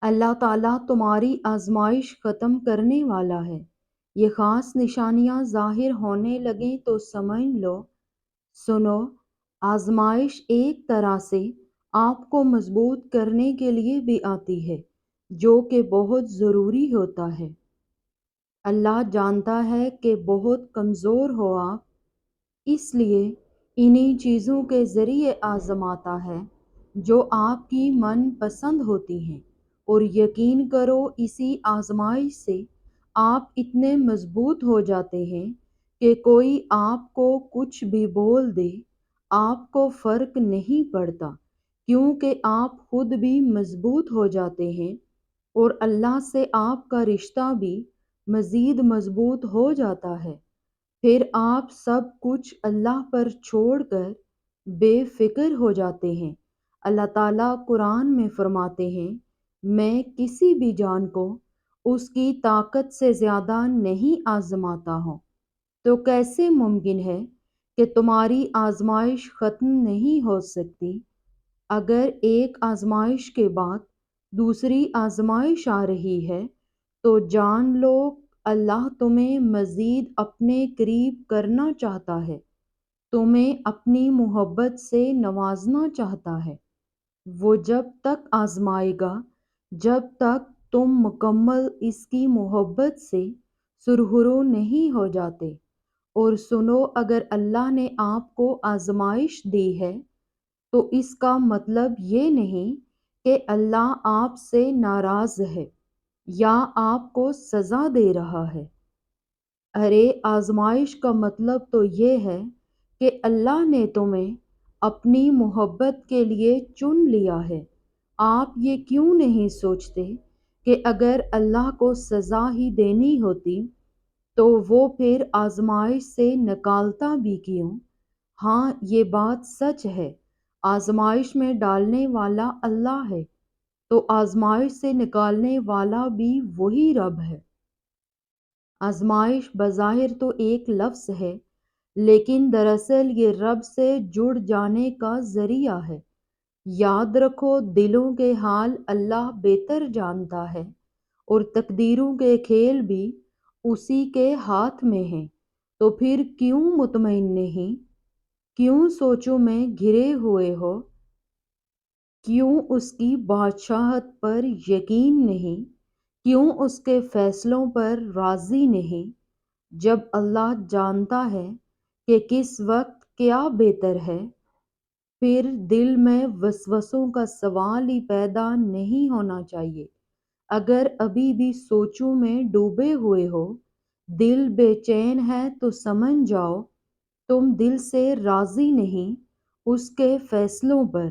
اللہ تعالیٰ تمہاری آزمائش ختم کرنے والا ہے۔ یہ خاص نشانیاں ظاہر ہونے لگیں تو سمجھ لو، سنو، آزمائش ایک طرح سے آپ کو مضبوط کرنے کے لیے بھی آتی ہے، جو کہ بہت ضروری ہوتا ہے۔ اللہ جانتا ہے کہ بہت کمزور ہو آپ، اس لیے انہی چیزوں کے ذریعے آزماتا ہے جو آپ کی من پسند ہوتی ہیں، اور یقین کرو اسی آزمائش سے آپ اتنے مضبوط ہو جاتے ہیں کہ کوئی آپ کو کچھ بھی بول دے آپ کو فرق نہیں پڑتا، کیونکہ آپ خود بھی مضبوط ہو جاتے ہیں اور اللہ سے آپ کا رشتہ بھی مزید مضبوط ہو جاتا ہے۔ پھر آپ سب کچھ اللہ پر چھوڑ کر بے فکر ہو جاتے ہیں۔ اللہ تعالیٰ قرآن میں فرماتے ہیں، میں کسی بھی جان کو اس کی طاقت سے زیادہ نہیں آزماتا ہوں۔ تو کیسے ممکن ہے کہ تمہاری آزمائش ختم نہیں ہو سکتی؟ اگر ایک آزمائش کے بعد دوسری آزمائش آ رہی ہے تو جان لو اللہ تمہیں مزید اپنے قریب کرنا چاہتا ہے، تمہیں اپنی محبت سے نوازنا چاہتا ہے۔ وہ جب تک آزمائے گا جب تک تم مکمل اس کی محبت سے سرخرو نہیں ہو جاتے۔ اور سنو، اگر اللہ نے آپ کو آزمائش دی ہے تو اس کا مطلب یہ نہیں کہ اللہ آپ سے ناراض ہے یا آپ کو سزا دے رہا ہے۔ ارے آزمائش کا مطلب تو یہ ہے کہ اللہ نے تمہیں اپنی محبت کے لیے چن لیا ہے۔ آپ یہ کیوں نہیں سوچتے کہ اگر اللہ کو سزا ہی دینی ہوتی تو وہ پھر آزمائش سے نکالتا بھی کیوں؟ ہاں، یہ بات سچ ہے، آزمائش میں ڈالنے والا اللہ ہے، تو آزمائش سے نکالنے والا بھی وہی رب ہے۔ آزمائش بظاہر تو ایک لفظ ہے، لیکن دراصل یہ رب سے جڑ جانے کا ذریعہ ہے۔ یاد رکھو، دلوں کے حال اللہ بہتر جانتا ہے، اور تقدیروں کے کھیل بھی اسی کے ہاتھ میں ہیں۔ تو پھر کیوں مطمئن نہیں؟ کیوں سوچوں میں گھرے ہوئے ہو؟ کیوں اس کی بادشاہت پر یقین نہیں؟ کیوں اس کے فیصلوں پر راضی نہیں؟ جب اللہ جانتا ہے کہ کس وقت کیا بہتر ہے، پھر دل میں وسوسوں کا سوال ہی پیدا نہیں ہونا چاہیے۔ اگر ابھی بھی سوچوں میں ڈوبے ہوئے ہو، دل بے چین ہے، تو سمجھ جاؤ تم دل سے راضی نہیں اس کے فیصلوں پر۔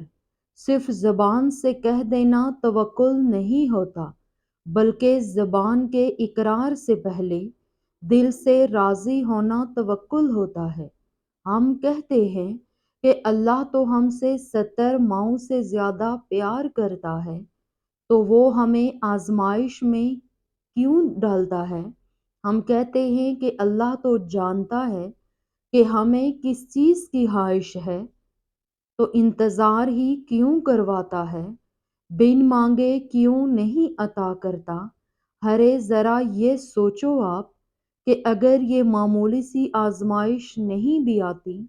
صرف زبان سے کہہ دینا توکل نہیں ہوتا، بلکہ زبان کے اقرار سے پہلے دل سے راضی ہونا توکل ہوتا ہے۔ ہم کہتے ہیں کہ اللہ تو ہم سے 70 ماؤں سے زیادہ پیار کرتا ہے، تو وہ ہمیں آزمائش میں کیوں ڈالتا ہے؟ ہم کہتے ہیں کہ اللہ تو جانتا ہے کہ ہمیں کس چیز کی خواہش ہے، تو انتظار ہی کیوں کرواتا ہے؟ بن مانگے کیوں نہیں عطا کرتا؟ ارے ذرا یہ سوچو آپ کہ اگر یہ معمولی سی آزمائش نہیں بھی آتی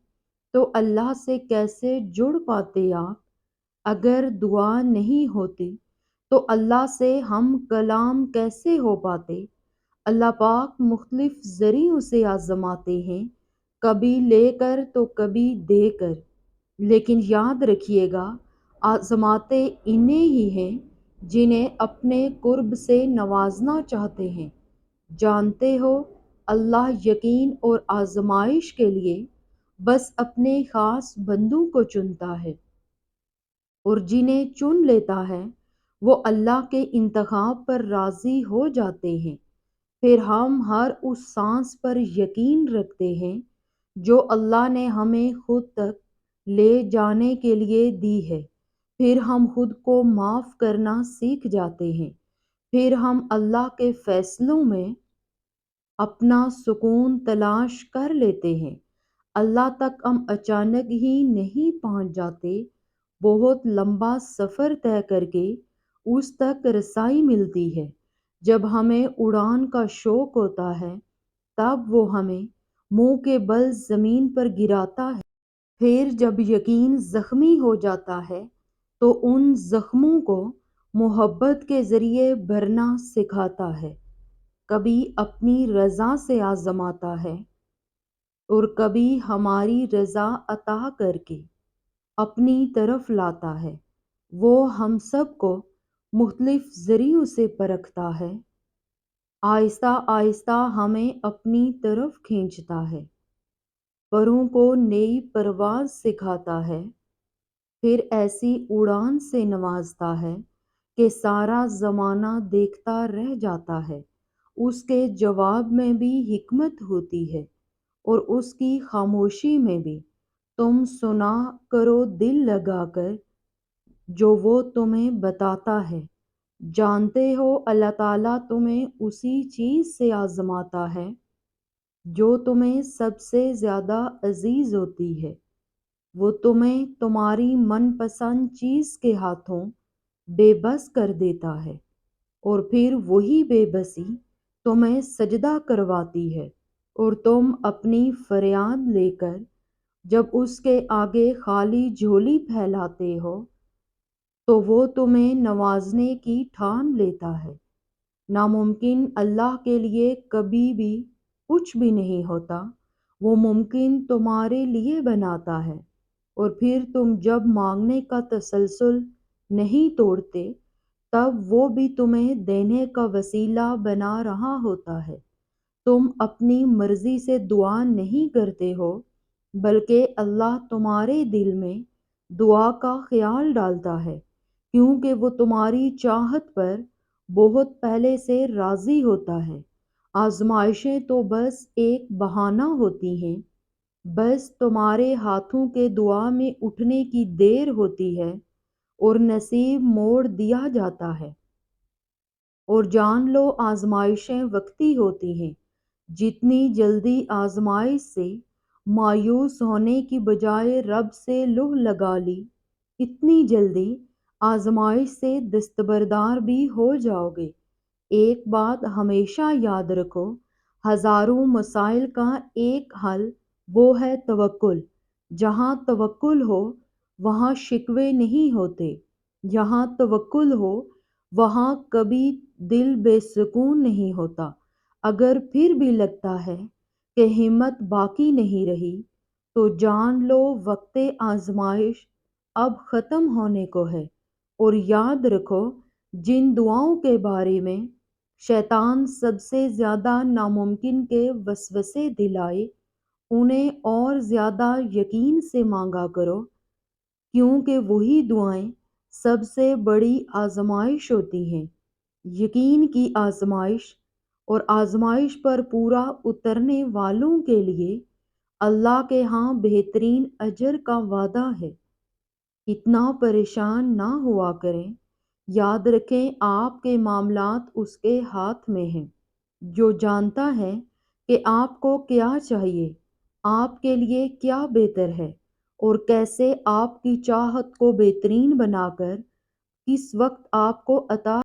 تو اللہ سے کیسے جڑ پاتے آپ؟ اگر دعا نہیں ہوتی تو اللہ سے ہم کلام کیسے ہو پاتے؟ اللہ پاک مختلف ذریعوں سے آزماتے ہیں، کبھی لے کر تو کبھی دے کر، لیکن یاد رکھیے گا آزماتے انہیں ہی ہیں جنہیں اپنے قرب سے نوازنا چاہتے ہیں۔ جانتے ہو، اللہ یقین اور آزمائش کے لیے بس اپنے خاص بندوں کو چنتا ہے، اور جنہیں چن لیتا ہے وہ اللہ کے انتخاب پر راضی ہو جاتے ہیں۔ پھر ہم ہر اس سانس پر یقین رکھتے ہیں جو اللہ نے ہمیں خود تک لے جانے کے لیے دی ہے۔ پھر ہم خود کو معاف کرنا سیکھ جاتے ہیں۔ پھر ہم اللہ کے فیصلوں میں اپنا سکون تلاش کر لیتے ہیں۔ اللہ تک ہم اچانک ہی نہیں پہنچ جاتے، بہت لمبا سفر طے کر کے اس تک رسائی ملتی ہے۔ جب ہمیں اڑان کا شوق ہوتا ہے تب وہ ہمیں منہ کے بل زمین پر گراتا ہے۔ پھر جب یقین زخمی ہو جاتا ہے تو ان زخموں کو محبت کے ذریعے بھرنا سکھاتا ہے، کبھی اپنی رضا سے آزماتا ہے اور کبھی ہماری رضا عطا کر کے اپنی طرف لاتا ہے۔ وہ ہم سب کو مختلف ذریعوں سے پرکھتا ہے، آہستہ آہستہ ہمیں اپنی طرف کھینچتا ہے، پروں کو نئی پرواز سکھاتا ہے، پھر ایسی اڑان سے نوازتا ہے کہ سارا زمانہ دیکھتا رہ جاتا ہے۔ اس کے جواب میں بھی حکمت ہوتی ہے اور اس کی خاموشی میں بھی۔ تم سنا کرو دل لگا کر جو وہ تمہیں بتاتا ہے۔ جانتے ہو اللہ تعالیٰ تمہیں اسی چیز سے آزماتا ہے جو تمہیں سب سے زیادہ عزیز ہوتی ہے۔ وہ تمہیں تمہاری من پسند چیز کے ہاتھوں بے بس کر دیتا ہے اور پھر وہی بے بسی تمہیں سجدہ کرواتی ہے، اور تم اپنی فریاد لے کر جب اس کے آگے خالی جھولی پھیلاتے ہو تو وہ تمہیں نوازنے کی ٹھان لیتا ہے۔ ناممکن اللہ کے لیے کبھی بھی کچھ بھی نہیں ہوتا، وہ ممکن تمہارے لیے بناتا ہے، اور پھر تم جب مانگنے کا تسلسل نہیں توڑتے تب وہ بھی تمہیں دینے کا وسیلہ بنا رہا ہوتا ہے۔ تم اپنی مرضی سے دعا نہیں کرتے ہو بلکہ اللہ تمہارے دل میں دعا کا خیال ڈالتا ہے، کیونکہ وہ تمہاری چاہت پر بہت پہلے سے راضی ہوتا ہے۔ آزمائشیں تو بس ایک بہانہ ہوتی ہیں، بس تمہارے ہاتھوں کے دعا میں اٹھنے کی دیر ہوتی ہے اور نصیب موڑ دیا جاتا ہے۔ اور جان لو آزمائشیں وقتی ہوتی ہیں۔ جتنی جلدی آزمائش سے مایوس ہونے کی بجائے رب سے لو لگا لی، اتنی جلدی آزمائش سے دستبردار بھی ہو جاؤ گے۔ ایک بات ہمیشہ یاد رکھو، ہزاروں مسائل کا ایک حل وہ ہے توکل۔ جہاں توکل ہو وہاں شکوے نہیں ہوتے، جہاں توکل ہو وہاں کبھی دل بے سکون نہیں ہوتا۔ اگر پھر بھی لگتا ہے کہ ہمت باقی نہیں رہی تو جان لو وقت آزمائش اب ختم ہونے کو ہے، اور یاد رکھو جن دعاؤں کے بارے میں شیطان سب سے زیادہ ناممکن کے وسوسے دلائے انہیں اور زیادہ یقین سے مانگا کرو، کیونکہ وہی دعائیں سب سے بڑی آزمائش ہوتی ہیں۔ یقین کی آزمائش اور آزمائش پر پورا اترنے والوں کے لیے اللہ کے ہاں بہترین اجر کا وعدہ ہے۔ اتنا پریشان نہ ہوا کریں، یاد رکھیں آپ کے معاملات اس کے ہاتھ میں ہیں، جو جانتا ہے کہ آپ کو کیا چاہیے، آپ کے لیے کیا بہتر ہے، اور کیسے آپ کی چاہت کو بہترین بنا کر کس وقت آپ کو عطا